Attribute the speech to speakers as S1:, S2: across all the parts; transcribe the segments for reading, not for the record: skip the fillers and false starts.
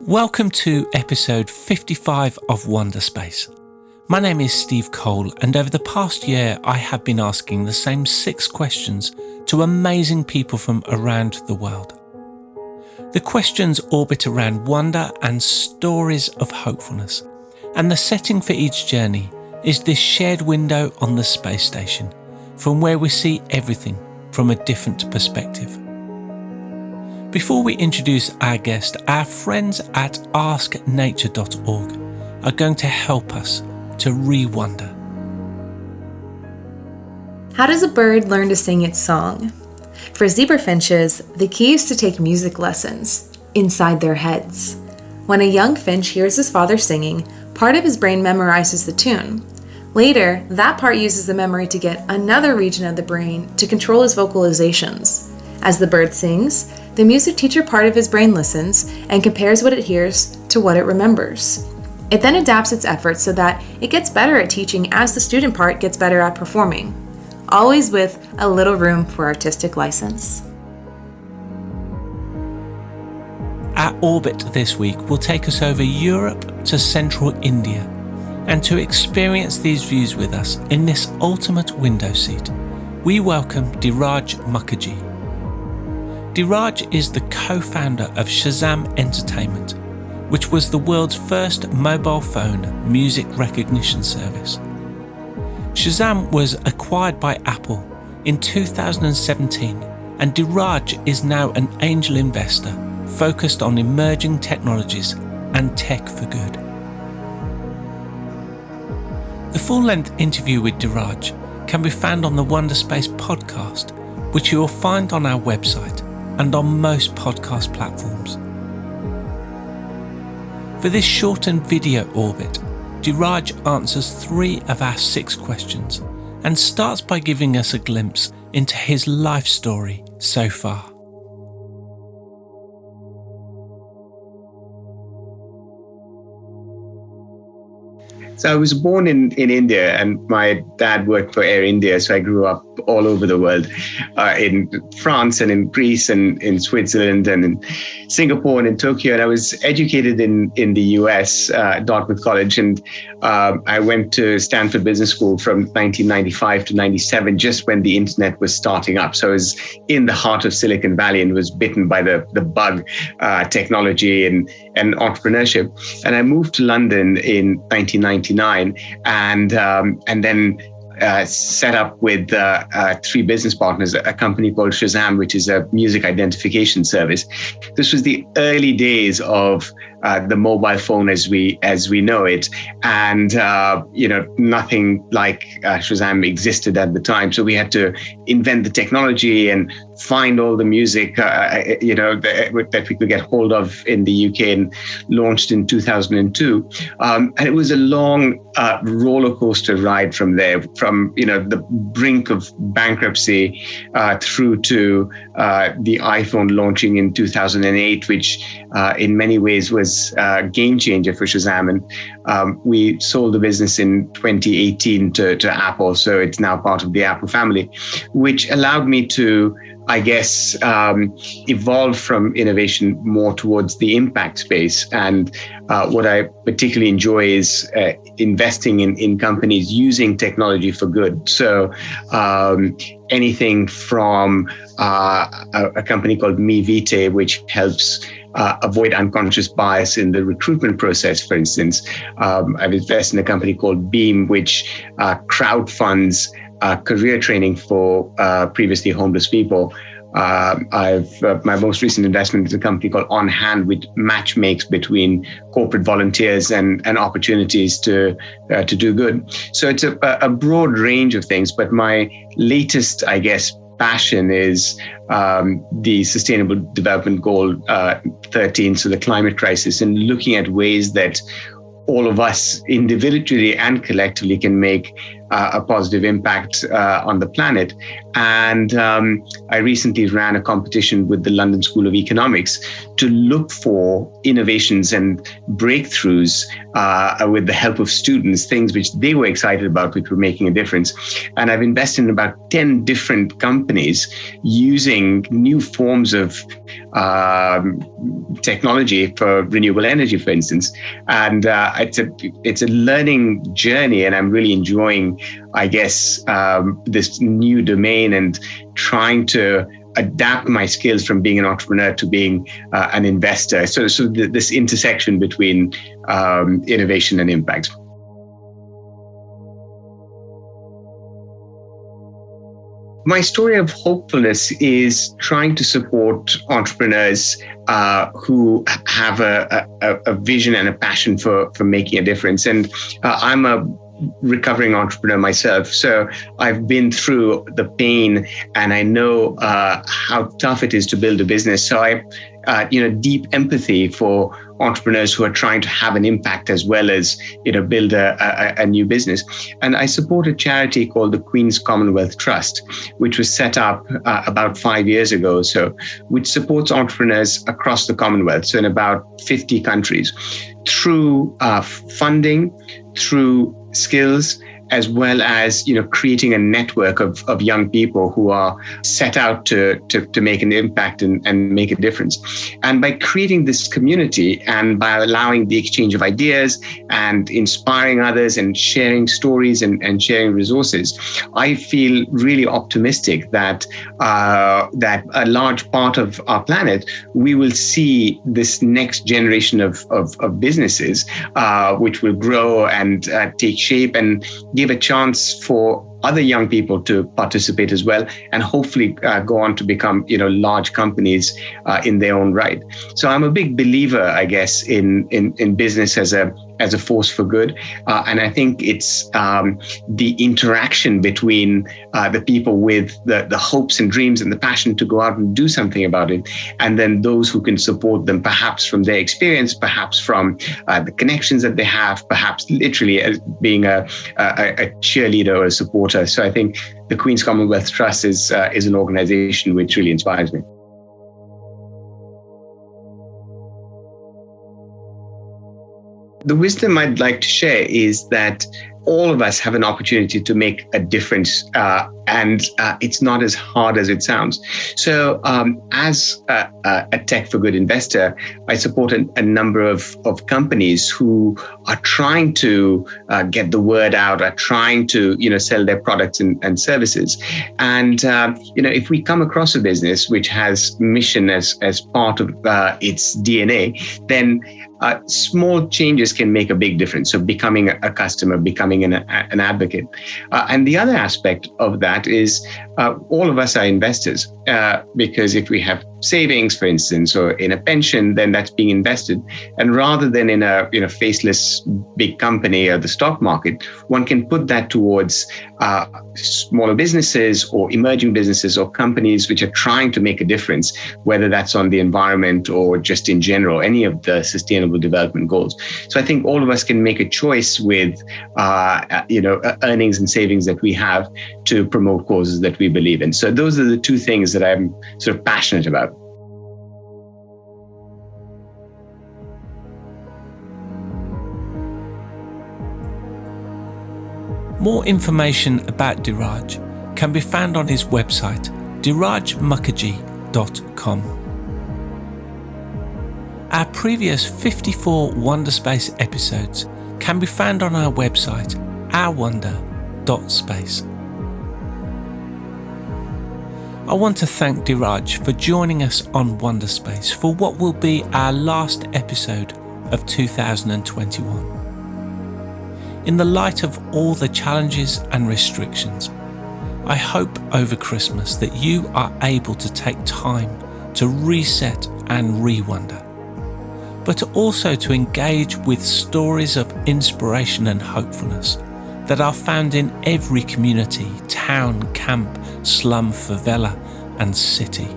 S1: Welcome to episode 55 of Wonderspace. My name is Steve Cole, and over the past year I have been asking the same 6 questions to amazing people from around the world. The questions orbit around wonder and stories of hopefulness, and the setting for each journey is this shared window on the space station, from where we see everything from a different perspective. Before we introduce our guest, our friends at asknature.org are going to help us to re-wonder.
S2: How does a bird learn to sing its song? For zebra finches, the key is to take music lessons inside their heads. When a young finch hears his father singing, part of his brain memorizes the tune. Later, that part uses the memory to get another region of the brain to control his vocalizations. As the bird sings, the music teacher part of his brain listens and compares what it hears to what it remembers. It then adapts its efforts so that it gets better at teaching as the student part gets better at performing, always with a little room for artistic license.
S1: Our orbit this week will take us over Europe to central India, and to experience these views with us in this ultimate window seat, we welcome Dhiraj Mukherjee. Dhiraj is the co-founder of Shazam Entertainment, which was the world's first mobile phone music recognition service. Shazam was acquired by Apple in 2017, and Dhiraj is now an angel investor focused on emerging technologies and tech for good. The full-length interview with Dhiraj can be found on the Wonderspace podcast, which you will find on our website and on most podcast platforms. For this shortened video orbit, Dhiraj answers 3 of our 6 questions and starts by giving us a glimpse into his life story so far.
S3: So I was born in India, and my dad worked for Air India. So I grew up all over the world, in France and in Greece and in Switzerland and in Singapore and in Tokyo. And I was educated in the US, Dartmouth College. And I went to Stanford Business School from 1995 to 97, just when the internet was starting up. So I was in the heart of Silicon Valley and was bitten by the bug, technology and entrepreneurship. And I moved to London in 1999 and then set up with 3 business partners, a company called Shazam, which is a music identification service. This was the early days of the mobile phone as we know it, and nothing like Shazam existed at the time. So we had to invent the technology and find all the music that we could get hold of in the UK, and launched in 2002. And it was a long roller coaster ride from there, from the brink of bankruptcy through to the iPhone launching in 2008, which in many ways was a game changer for Shazam. And we sold the business in 2018 to Apple, so it's now part of the Apple family, which allowed me to, I guess, evolve from innovation more towards the impact space. And what I particularly enjoy is investing in companies using technology for good. So anything from a company called MeVite, which helps avoid unconscious bias in the recruitment process, for instance. I've invested in a company called Beam, which crowdfunds career training for previously homeless people. My most recent investment is a company called On Hand, which matchmakes between corporate volunteers and opportunities to do good. So it's a broad range of things, but my latest, I guess, passion is the Sustainable Development Goal 13, so the climate crisis, and looking at ways that all of us individually and collectively can make a positive impact on the planet. And I recently ran a competition with the London School of Economics to look for innovations and breakthroughs with the help of students, things which they were excited about, which were making a difference. And I've invested in about 10 different companies using new forms of technology for renewable energy, for instance. And it's a learning journey, and I'm really enjoying, I guess, this new domain and trying to adapt my skills from being an entrepreneur to being an investor. So this intersection between innovation and impact. My story of hopefulness is trying to support entrepreneurs who have a vision and a passion for making a difference. And I'm a recovering entrepreneur myself, so I've been through the pain, and I know how tough it is to build a business. So I deep empathy for entrepreneurs who are trying to have an impact as well as build a new business. And I support a charity called the Queen's Commonwealth Trust, which was set up about 5 years ago, which supports entrepreneurs across the Commonwealth, so in about 50 countries, through funding, through skills, as well as creating a network of young people who are set out to make an impact and make a difference. And by creating this community and by allowing the exchange of ideas and inspiring others and sharing stories and sharing resources, I feel really optimistic that a large part of our planet, we will see this next generation of businesses which will grow and take shape and give a chance for other young people to participate as well, and hopefully go on to become large companies in their own right. So I'm a big believer, I guess, in business as a force for good, and I think it's the interaction between the people with the hopes and dreams and the passion to go out and do something about it, and then those who can support them, perhaps from their experience, perhaps from the connections that they have, perhaps literally as being a cheerleader or a supporter. So I think the Queen's Commonwealth Trust is an organization which really inspires me. The wisdom I'd like to share is that all of us have an opportunity to make a difference, and it's not as hard as it sounds. So as a Tech for Good investor, I support a number of companies who are trying to get the word out, are trying to sell their products and services. And if we come across a business which has mission as part of its DNA, then small changes can make a big difference. So becoming a customer, becoming an advocate. And the other aspect of that is all of us are investors, because if we have savings, for instance, or in a pension, then that's being invested. And rather than in a faceless big company or the stock market, one can put that towards smaller businesses or emerging businesses or companies which are trying to make a difference, whether that's on the environment or just in general, any of the sustainable development goals. So I think all of us can make a choice with earnings and savings that we have to promote causes that we believe in. So those are the two things that I'm sort of passionate about.
S1: More information about Dhiraj can be found on his website, dhirajmukherjee.com. Our previous 54 Wonderspace episodes can be found on our website, ourwonder.space. I want to thank Dhiraj for joining us on Wonderspace for what will be our last episode of 2021. In the light of all the challenges and restrictions, I hope over Christmas that you are able to take time to reset and re-wonder, but also to engage with stories of inspiration and hopefulness that are found in every community, town, camp, slum, favela, and city.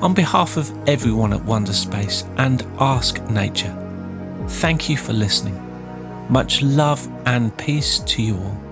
S1: On behalf of everyone at Wonderspace and Ask Nature, thank you for listening. Much love and peace to you all.